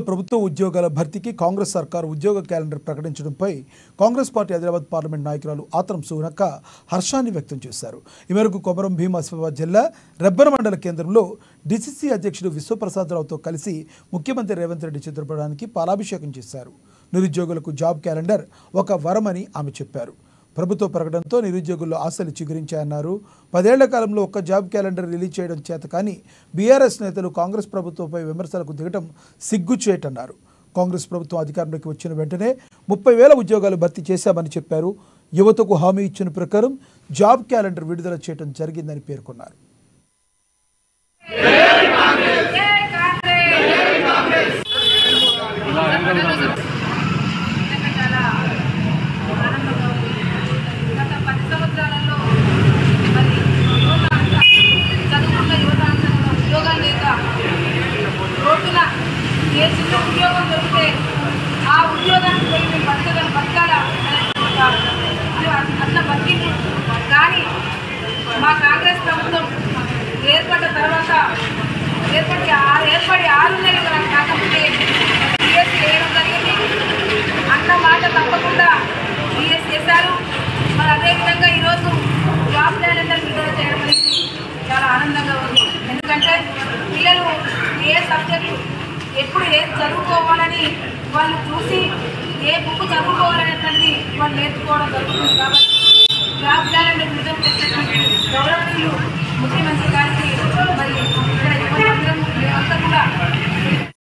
ప్రభుత్వ ఉద్యోగాల భర్తీకి కాంగ్రెస్ సర్కారు ఉద్యోగ క్యాలెండర్ ప్రకటించడంపై కాంగ్రెస్ పార్టీ హైదరాబాద్ పార్లమెంట్ నాయకురాలు ఆత్రం సునక్క హర్షాన్ని వ్యక్తం చేశారు. ఈ మేరకు కొమరం భీం ఆసిఫాబాద్ జిల్లా రెబ్బన మండల కేంద్రంలో డిసిసి అధ్యక్షుడు విశ్వప్రసాదరావుతో కలిసి ముఖ్యమంత్రి రేవంత్ రెడ్డి చిత్రపటానికి పాలాభిషేకం చేశారు. నిరుద్యోగులకు జాబ్ క్యాలెండర్ ఒక వరమని ఆమె చెప్పారు. ప్రభుత్వ ప్రకటనతో నిరుద్యోగుల్లో ఆశలు చిగురించాయన్నారు. 10 ఏళ్ల కాలంలో ఒక్క జాబ్ క్యాలెండర్ రిలీజ్ చేయడం చేత కానీ బీఆర్ఎస్ నేతలు కాంగ్రెస్ ప్రభుత్వంపై విమర్శలకు దిగటం సిగ్గుచేటన్నారు. కాంగ్రెస్ ప్రభుత్వం అధికారంలోకి వచ్చిన వెంటనే 30,000 ఉద్యోగాలు భర్తీ చేశామని చెప్పారు. యువతకు హామీ ఇచ్చిన ప్రకారం జాబ్ క్యాలెండర్ విడుదల చేయడం జరిగిందని పేర్కొన్నారు. ఏ చిన్న ఉద్యోగం దొరికితే ఆ ఉద్యోగానికి పోయి మేము బతకాలా అట్లా బతికింది. కానీ మా కాంగ్రెస్ ప్రభుత్వం ఏర్పడ్డ తర్వాత ఏర్పడి 6 నెలలు కాకపోతే డిఎస్ వేయడం జరిగింది. అన్న మాట తప్పకుండా డిఎస్ చేశారు. మరి అదేవిధంగా ఈరోజు జాబ్ క్యాలెండర్ విడుదల చేయడం అనేది చాలా ఆనందంగా ఉంది. ఎందుకంటే పిల్లలు ఏ సబ్జెక్టు ఎప్పుడు ఏది చదువుకోవాలని వాళ్ళు చూసి ఏ బుక్ చదువుకోవాలనేటువంటి వాళ్ళు నేర్చుకోవడం జరుగుతుంది. కాబట్టి జాబ్ క్యాలెండర్ విడుదల చేసినటువంటి గౌరవనీయులు ముఖ్యమంత్రి గారికి మరి ఇక్కడ యువతందరం మేమంతా కూడా